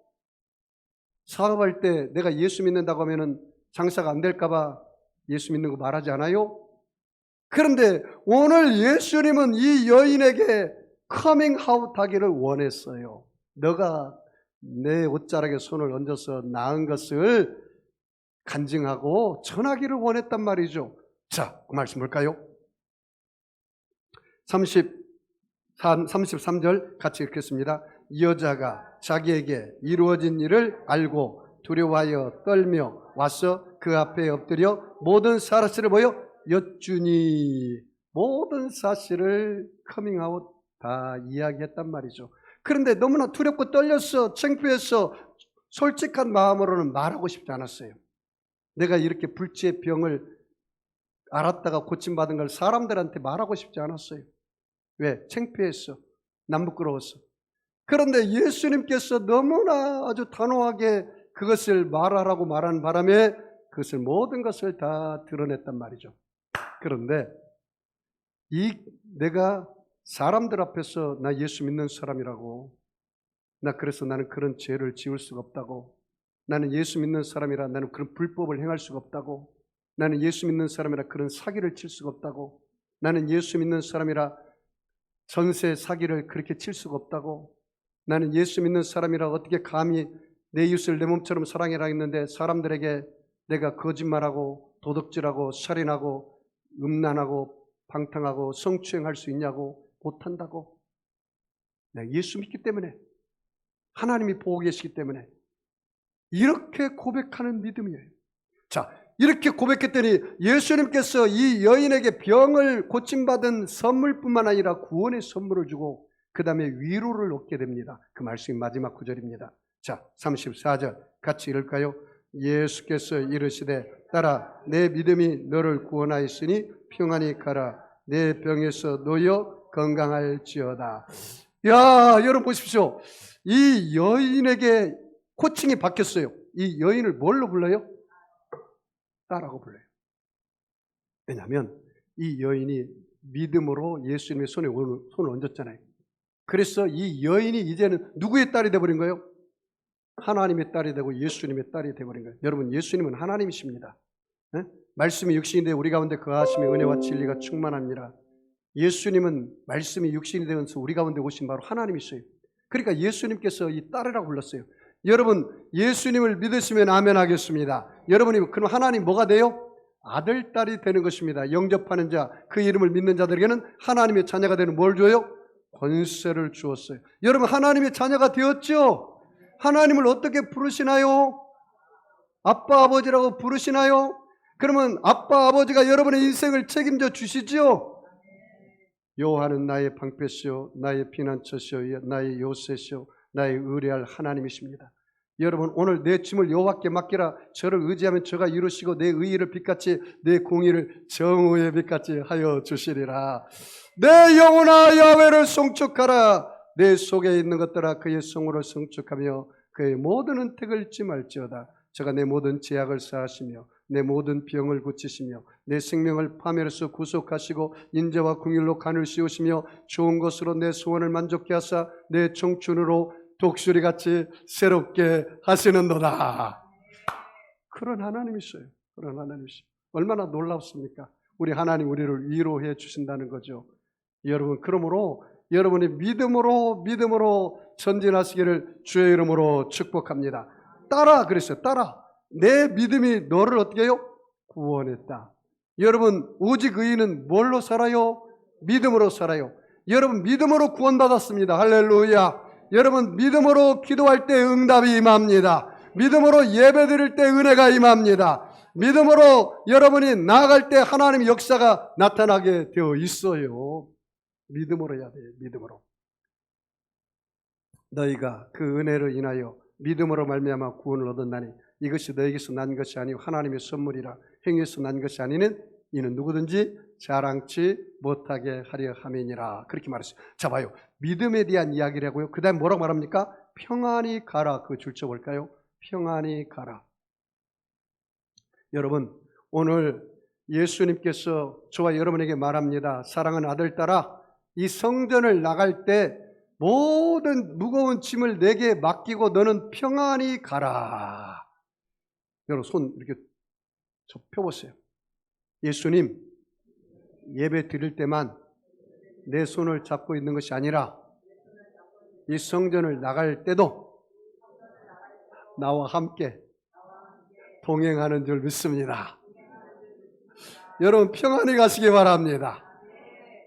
사업할 때 내가 예수 믿는다고 하면은 장사가 안 될까 봐 예수 믿는 거 말하지 않아요? 그런데 오늘 예수님은 이 여인에게 커밍아웃 하기를 원했어요. 너가 내 옷자락에 손을 얹어서 낳은 것을 간증하고 전하기를 원했단 말이죠. 자, 그 말씀 볼까요? 33절 같이 읽겠습니다. 이 여자가 자기에게 이루어진 일을 알고 두려워하여 떨며 와서 그 앞에 엎드려 모든 사실을 여쭈니 모든 사실을 커밍아웃 다 이야기했단 말이죠. 그런데 너무나 두렵고 떨렸어, 창피해서 솔직한 마음으로는 말하고 싶지 않았어요. 내가 이렇게 불치의 병을 알았다가 고침받은 걸 사람들한테 말하고 싶지 않았어요. 왜? 창피했어. 난 부끄러웠어. 그런데 예수님께서 너무나 아주 단호하게 그것을 말하라고 말한 바람에 그것을 모든 것을 다 드러냈단 말이죠. 그런데 내가 사람들 앞에서 나 예수 믿는 사람이라고, 그래서 나는 그런 죄를 지을 수가 없다고, 나는 예수 믿는 사람이라 나는 그런 불법을 행할 수가 없다고, 나는 예수 믿는 사람이라 그런 사기를 칠 수가 없다고, 나는 예수 믿는 사람이라 전세 사기를 그렇게 칠 수가 없다고, 나는 예수 믿는 사람이라 어떻게 감히 내 이웃을 내 몸처럼 사랑해라 했는데 사람들에게 내가 거짓말하고 도둑질하고 살인하고 음란하고 방탕하고 성추행할 수 있냐고, 못한다고. 내가 예수 믿기 때문에, 하나님이 보고 계시기 때문에 이렇게 고백하는 믿음이에요. 자, 이렇게 고백했더니 예수님께서 이 여인에게 병을 고침받은 선물뿐만 아니라 구원의 선물을 주고 그 다음에 위로를 얻게 됩니다. 그 말씀이 마지막 구절입니다. 자, 34절 같이 읽을까요? 예수께서 이르시되 딸아, 내 믿음이 너를 구원하였으니 평안히 가라. 내 병에서 놓여 건강할지어다. 야, 여러분 보십시오. 이 여인에게 호칭이 바뀌었어요. 이 여인을 뭘로 불러요? 딸라고 불러요. 왜냐하면 이 여인이 믿음으로 예수님의 손을 얹었잖아요. 그래서 이 여인이 이제는 누구의 딸이 되어버린 거예요? 하나님의 딸이 되고 예수님의 딸이 되어버린 거예요. 여러분, 예수님은 하나님이십니다. 네? 말씀이 육신이 되어 우리 가운데 거하심에 은혜와 진리가 충만합니다. 예수님은 말씀이 육신이 되어서 우리 가운데 오신 바로 하나님이세요. 그러니까 예수님께서 이 딸이라고 불렀어요. 여러분, 예수님을 믿으시면 아멘 하겠습니다. 여러분이 그럼 하나님 뭐가 돼요? 아들, 딸이 되는 것입니다. 영접하는 자, 그 이름을 믿는 자들에게는 하나님의 자녀가 되는 뭘 줘요? 권세를 주었어요. 여러분, 하나님의 자녀가 되었죠? 하나님을 어떻게 부르시나요? 아빠, 아버지라고 부르시나요? 그러면 아빠, 아버지가 여러분의 인생을 책임져 주시죠? 여호와는 나의 방패시오, 나의 피난처시오, 나의 요새시오, 나의 의뢰할 하나님이십니다. 여러분, 오늘 내 짐을 여호와께 맡기라. 저를 의지하면 저가 이루시고 내 의의를 빛같이 내 공의를 정오의 빛같이 하여 주시리라. 내 영혼아 야훼를 송축하라. 내 속에 있는 것들아 그의 성호를 송축하며 그의 모든 은택을 잊지 말지어다. 저가 내 모든 죄악을 사하시며 내 모든 병을 고치시며 내 생명을 파멸에서 구속하시고 인자와 긍휼로 간을 씌우시며 좋은 것으로 내 소원을 만족케 하사 내 청춘으로 독수리같이 새롭게 하시는도다. 그런 하나님이셔요. 그런 하나님이셔요. 얼마나 놀랍습니까? 우리 하나님 우리를 위로해 주신다는 거죠. 여러분, 그러므로 여러분이 믿음으로 전진하시기를 주의 이름으로 축복합니다. 따라 그랬어요. 따라. 내 믿음이 너를 어떻게 해요? 구원했다. 여러분, 오직 의인은 뭘로 살아요? 믿음으로 살아요. 여러분, 믿음으로 구원받았습니다. 할렐루야. 여러분, 믿음으로 기도할 때 응답이 임합니다. 믿음으로 예배 드릴 때 은혜가 임합니다. 믿음으로 여러분이 나아갈 때 하나님의 역사가 나타나게 되어 있어요. 믿음으로 해야 돼요. 믿음으로. 너희가 그 은혜로 인하여 믿음으로 말미암아 구원을 얻었나니 이것이 너에게서 난 것이 아니요 하나님의 선물이라. 행위에서 난 것이 아니는 이는 누구든지 자랑치 못하게 하려 함이니라. 그렇게 말했어요. 자, 봐요. 믿음에 대한 이야기라고요. 그 다음에 뭐라고 말합니까? 평안히 가라. 그거 줄쳐볼까요? 평안히 가라. 여러분, 오늘 예수님께서 저와 여러분에게 말합니다. 사랑하는 아들, 딸아, 이 성전을 나갈 때 모든 무거운 짐을 내게 맡기고 너는 평안히 가라. 여러분, 손 이렇게 펴보세요. 예수님, 예배 드릴 때만 내 손을 잡고 있는 것이 아니라 이 성전을 나갈 때도 나와 함께 동행하는 줄 믿습니다. 여러분, 평안히 가시기 바랍니다.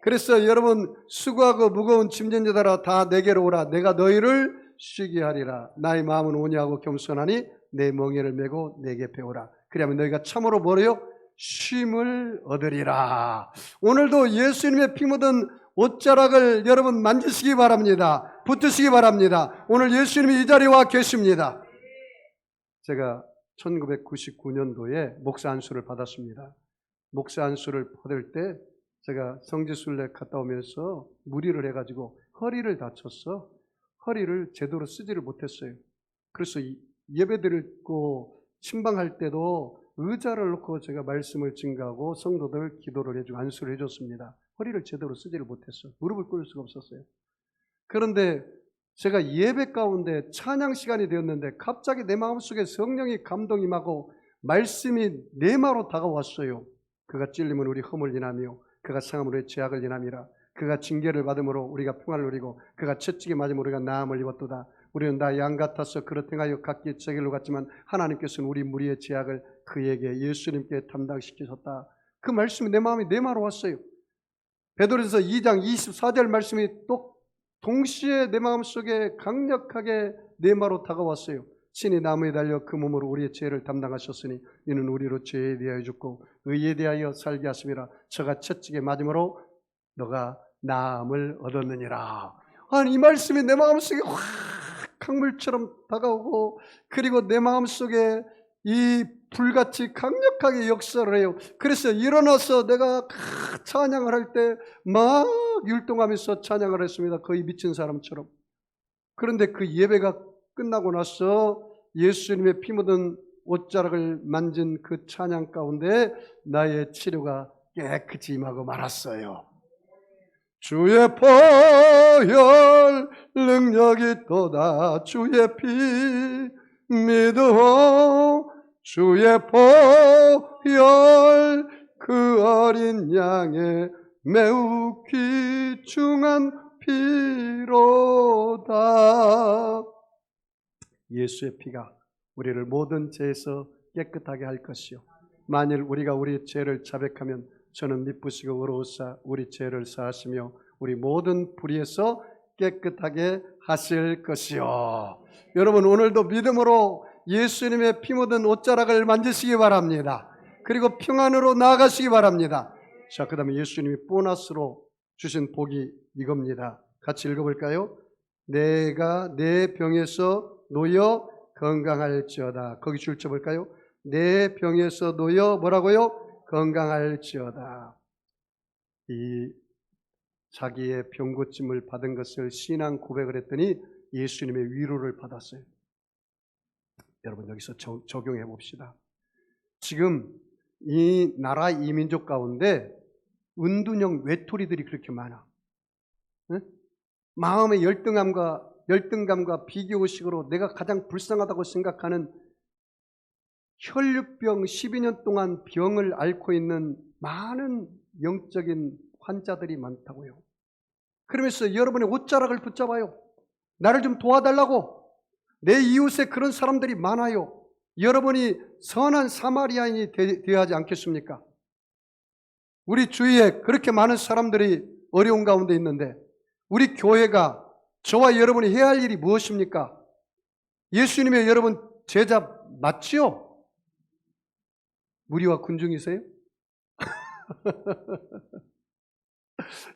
그래서 여러분, 수고하고 무거운 짐진 자들아 다 내게로 오라. 내가 너희를 쉬게 하리라. 나의 마음은 온유하고 겸손하니 내 멍에를 메고 내게 배우라. 그러면 너희가 참으로 뭐래요? 쉼을 얻으리라. 오늘도 예수님의 피 묻은 옷자락을 여러분 만지시기 바랍니다. 붙으시기 바랍니다. 오늘 예수님이 이 자리에 와 계십니다. 제가 1999년도에 목사 안수를 받았습니다. 목사 안수를 받을 때 제가 성지순례 갔다 오면서 무리를 해가지고 허리를 다쳤어. 허리를 제대로 쓰지를 못했어요. 그래서 예배 드리고 침방할 때도 의자를 놓고 제가 말씀을 증가하고 성도들 기도를 해주고 안수를 해줬습니다. 허리를 제대로 쓰지를 못했어. 무릎을 꿇을 수가 없었어요. 그런데 제가 예배 가운데 찬양 시간이 되었는데 갑자기 내 마음속에 성령이 감동이 임하고 말씀이 내마로 다가왔어요. 그가 찔림은 우리 허물 인하며 그가 상함으로 우리의 죄악을 인함이라. 그가 징계를 받음으로 우리가 평안을 누리고 그가 채찍에 맞음으로 우리가 나음을 입었도다. 우리는 다 양 같아서 그릇 행하여 각기 제 길로 갔지만 하나님께서는 우리 무리의 죄악을 그에게 예수님께 담당시키셨다. 그 말씀이 내 마음에 내마로 왔어요. 베드로전서 2장 24절 말씀이 또 동시에 내 마음속에 강력하게 내마로 다가왔어요. 신이 나무에 달려 그 몸으로 우리의 죄를 담당하셨으니 이는 우리로 죄에 대하여 죽고 의에 대하여 살게 하심이라. 저가 채찍에 맞음으로 너가 나음을 얻었느니라. 아니, 이 말씀이 내 마음속에 확 강물처럼 다가오고, 그리고 내 마음속에 이 불같이 강력하게 역사를 해요. 그래서 일어나서 내가 찬양을 할 때 막 율동하면서 찬양을 했습니다. 거의 미친 사람처럼. 그런데 그 예배가 끝나고 나서 예수님의 피 묻은 옷자락을 만진 그 찬양 가운데 나의 치료가 깨끗이 임하고 말았어요. 주의 보혈 능력이 있도다. 주의 피 믿어. 주의 보혈 그 어린 양의 매우 귀중한 피로다. 예수의 피가 우리를 모든 죄에서 깨끗하게 할 것이요, 만일 우리가 우리 죄를 자백하면 저는 미쁘시고 의로우사 우리 죄를 사하시며 우리 모든 불의에서 깨끗하게 하실 것이요. 여러분, 오늘도 믿음으로 예수님의 피 묻은 옷자락을 만지시기 바랍니다. 그리고 평안으로 나아가시기 바랍니다. 자, 그 다음에 예수님이 보너스로 주신 복이 이겁니다. 같이 읽어볼까요? 내가 내 병에서 놓여 건강할지어다. 거기 줄쳐 볼까요? 내 병에서 놓여 뭐라고요? 건강할지어다. 이 자기의 병 고침을 받은 것을 신앙 고백을 했더니 예수님의 위로를 받았어요. 여러분, 여기서 적용해 봅시다. 지금 이 나라 이 민족 가운데 은둔형 외톨이들이 그렇게 많아. 응? 마음의 열등감과 비교의식으로 내가 가장 불쌍하다고 생각하는 혈류병 12년 동안 병을 앓고 있는 많은 영적인 환자들이 많다고요. 그러면서 여러분의 옷자락을 붙잡아요. 나를 좀 도와달라고. 내 이웃에 그런 사람들이 많아요. 여러분이 선한 사마리아인이 되어야 하지 않겠습니까? 우리 주위에 그렇게 많은 사람들이 어려운 가운데 있는데 우리 교회가, 저와 여러분이 해야 할 일이 무엇입니까? 예수님의 여러분 제자 맞지요? 무리와 군중이세요?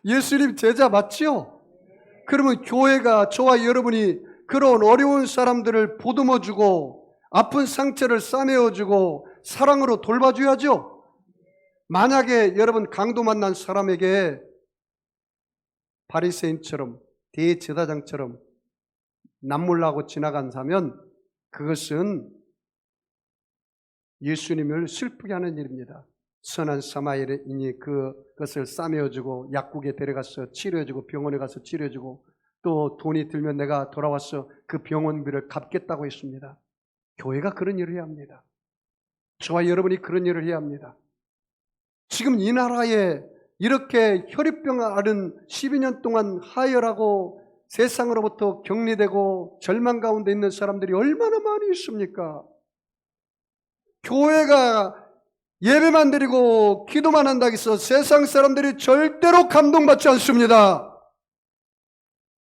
예수님 제자 맞지요? 그러면 교회가, 저와 여러분이 그런 어려운 사람들을 보듬어주고 아픈 상처를 싸매어주고 사랑으로 돌봐줘야죠. 만약에 여러분 강도 만난 사람에게 바리새인처럼 대제사장처럼 남몰라고 지나간다면 그것은 예수님을 슬프게 하는 일입니다. 선한 사마리아인이 그것을 싸매어주고 약국에 데려가서 치료해주고 병원에 가서 치료해주고 또 돈이 들면 내가 돌아와서 그 병원비를 갚겠다고 했습니다. 교회가 그런 일을 해야 합니다. 저와 여러분이 그런 일을 해야 합니다. 지금 이 나라에 이렇게 혈유병 앓은 12년 동안 하혈하고 세상으로부터 격리되고 절망 가운데 있는 사람들이 얼마나 많이 있습니까? 교회가 예배만 드리고 기도만 한다고 해서 세상 사람들이 절대로 감동받지 않습니다.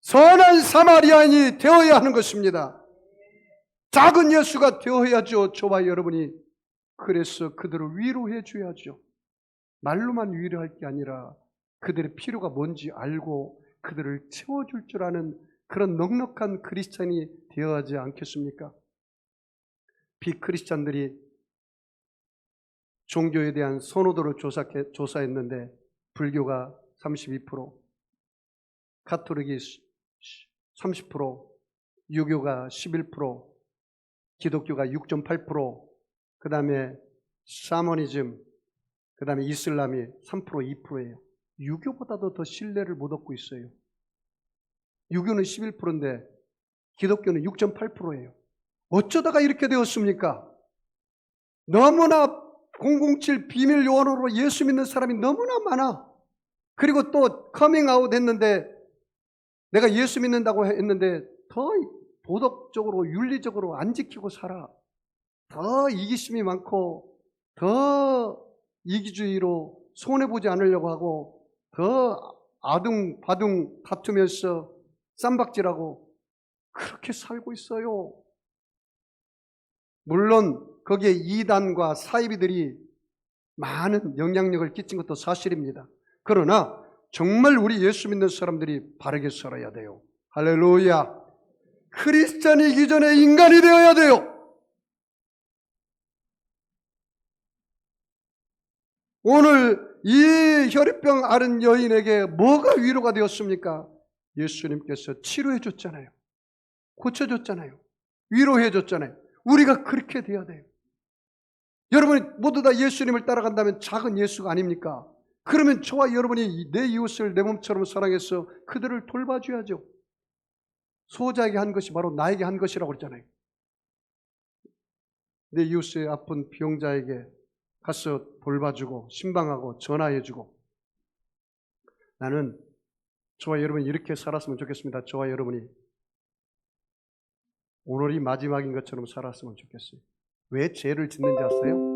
선한 사마리아인이 되어야 하는 것입니다. 작은 예수가 되어야죠. 저와 여러분이. 그래서 그들을 위로해 줘야죠. 말로만 위로할 게 아니라 그들의 필요가 뭔지 알고 그들을 채워줄 줄 아는 그런 넉넉한 크리스찬이 되어야 하지 않겠습니까? 비크리스찬들이 종교에 대한 선호도를 조사했는데 불교가 32%, 가톨릭이 30%, 유교가 11%, 기독교가 6.8%, 그 다음에 샤머니즘, 그 다음에 이슬람이 3%, 2%예요. 유교보다도 더 신뢰를 못 얻고 있어요. 유교는 11%인데 기독교는 6.8%예요. 어쩌다가 이렇게 되었습니까? 너무나 007 비밀 요원으로 예수 믿는 사람이 너무나 많아. 그리고 또 커밍아웃 했는데 내가 예수 믿는다고 했는데 더 도덕적으로 윤리적으로 안 지키고 살아. 더 이기심이 많고 더 이기주의로 손해보지 않으려고 하고 더 아둥바둥 다투면서 쌈박질하고 그렇게 살고 있어요. 물론 거기에 이단과 사이비들이 많은 영향력을 끼친 것도 사실입니다. 그러나 정말 우리 예수 믿는 사람들이 바르게 살아야 돼요. 할렐루야. 크리스찬이기 전에 인간이 되어야 돼요. 오늘 이 혈액병 앓은 여인에게 뭐가 위로가 되었습니까? 예수님께서 치료해 줬잖아요. 고쳐줬잖아요. 위로해 줬잖아요. 우리가 그렇게 돼야 돼요. 여러분이 모두 다 예수님을 따라간다면 작은 예수가 아닙니까? 그러면 저와 여러분이 내 이웃을 내 몸처럼 사랑해서 그들을 돌봐줘야죠. 소자에게 한 것이 바로 나에게 한 것이라고 그랬잖아요. 내 이웃의 아픈 병자에게 가서 돌봐주고 신방하고 전화해주고. 나는 저와 여러분이 이렇게 살았으면 좋겠습니다. 저와 여러분이 오늘이 마지막인 것처럼 살았으면 좋겠어요. 왜 죄를 짓는지 아세요?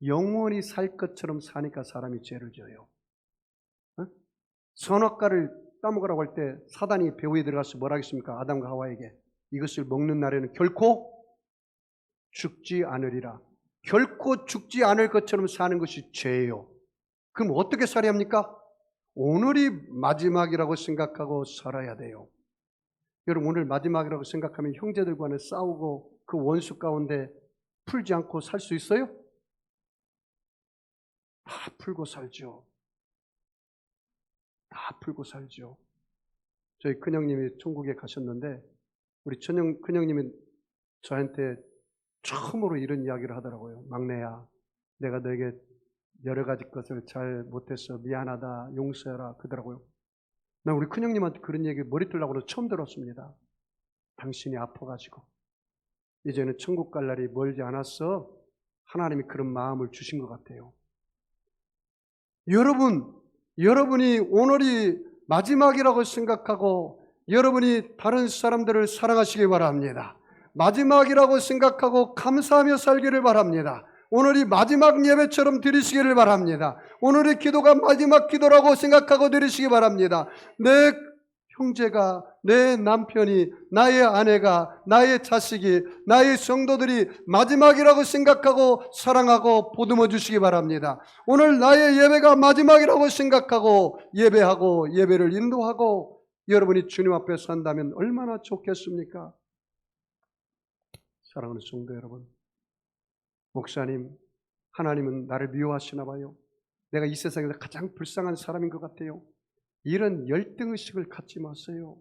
영원히 살 것처럼 사니까 사람이 죄를 지어요. 선악과를 따먹으라고 할 때 사단이 배후에 들어가서 뭐라 하겠습니까? 아담과 하와에게 이것을 먹는 날에는 결코 죽지 않으리라. 결코 죽지 않을 것처럼 사는 것이 죄예요. 그럼 어떻게 살아야 합니까? 오늘이 마지막이라고 생각하고 살아야 돼요. 여러분 오늘 마지막이라고 생각하면 형제들과는 싸우고 그 원수 가운데 풀지 않고 살 수 있어요? 다 풀고 살죠. 다 풀고 살죠. 저희 큰형님이 천국에 가셨는데 우리 큰형님이 저한테 처음으로 이런 이야기를 하더라고요. 막내야, 내가 너에게 여러 가지 것을 잘 못해서 미안하다, 용서해라 그러더라고요. 난 우리 큰형님한테 그런 얘기 머리 뜰라고 처음 들었습니다. 당신이 아파가지고 이제는 천국 갈 날이 멀지 않았어. 하나님이 그런 마음을 주신 것 같아요. 여러분이 오늘이 마지막이라고 생각하고 여러분이 다른 사람들을 사랑하시기 바랍니다. 마지막이라고 생각하고 감사하며 살기를 바랍니다. 오늘이 마지막 예배처럼 드리시기를 바랍니다. 오늘의 기도가 마지막 기도라고 생각하고 드리시기 바랍니다. 내 형제가, 내 남편이, 나의 아내가, 나의 자식이, 나의 성도들이 마지막이라고 생각하고 사랑하고 보듬어 주시기 바랍니다. 오늘 나의 예배가 마지막이라고 생각하고 예배하고 예배를 인도하고 여러분이 주님 앞에 산다면 얼마나 좋겠습니까? 사랑하는 성도 여러분, 목사님, 하나님은 나를 미워하시나 봐요. 내가 이 세상에서 가장 불쌍한 사람인 것 같아요. 이런 열등의식을 갖지 마세요.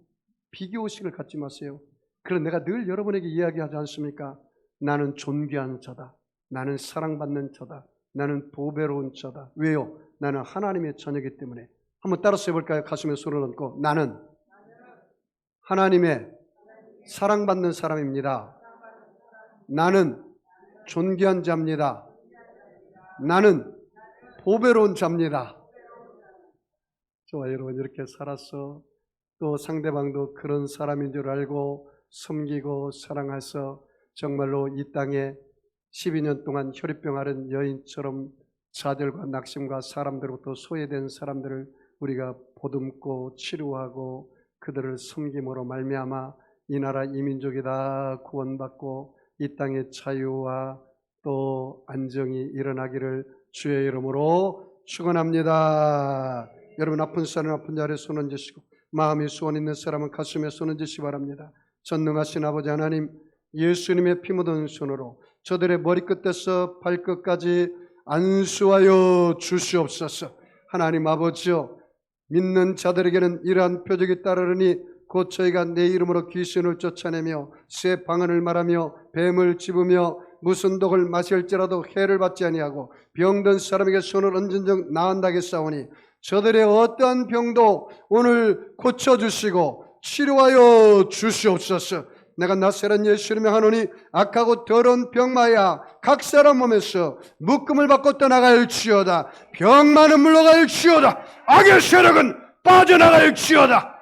비교의식을 갖지 마세요. 그런 내가 늘 여러분에게 이야기하지 않습니까? 나는 존귀한 자다. 나는 사랑받는 자다. 나는 보배로운 자다. 왜요? 나는 하나님의 자녀이기 때문에. 한번 따라서 해볼까요? 가슴에 손을 얹고 나는 하나님의 사랑받는 사람입니다. 나는 존귀한 자입니다. 나는 보배로운 자입니다. 저와 여러분 이렇게 살아서 또 상대방도 그런 사람인 줄 알고 섬기고 사랑해서 정말로 이 땅에 12년 동안 혈액병 앓은 여인처럼 좌절과 낙심과 사람들로부터 소외된 사람들을 우리가 보듬고 치료하고 그들을 섬김으로 말미암아 이 나라 이 민족이 다 구원받고 이 땅의 자유와 또 안정이 일어나기를 주의 이름으로 축원합니다. 여러분 아픈 사람은 아픈 자리에 손 얹으시고 마음이 소원 있는 사람은 가슴에 손 얹으시기 바랍니다. 전능하신 아버지 하나님, 예수님의 피 묻은 손으로 저들의 머리끝에서 발끝까지 안수하여 주시옵소서. 하나님 아버지여, 믿는 자들에게는 이러한 표적이 따르니 곧 저희가 내 이름으로 귀신을 쫓아내며 새 방언을 말하며 뱀을 집으며 무슨 독을 마실지라도 해를 받지 아니하고 병든 사람에게 손을 얹은 적 나은다겠사오니 저들의 어떠한 병도 오늘 고쳐주시고 치료하여 주시옵소서. 내가 나사렛 예수 이름에 하노니 악하고 더러운 병마야 각 사람 몸에서 묶음을 받고 떠나갈지어다. 병마는 물러갈지어다. 악의 세력은 빠져나갈지어다.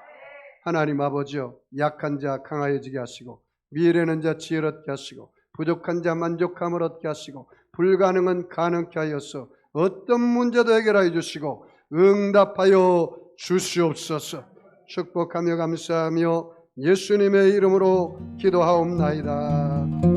하나님 아버지여, 약한 자 강하여지게 하시고 미래는 자 지혜를 얻게 하시고 부족한 자 만족함을 얻게 하시고 불가능은 가능케 하여서 어떤 문제도 해결하여 주시고 응답하여 주시옵소서. 축복하며 감사하며 예수님의 이름으로 기도하옵나이다.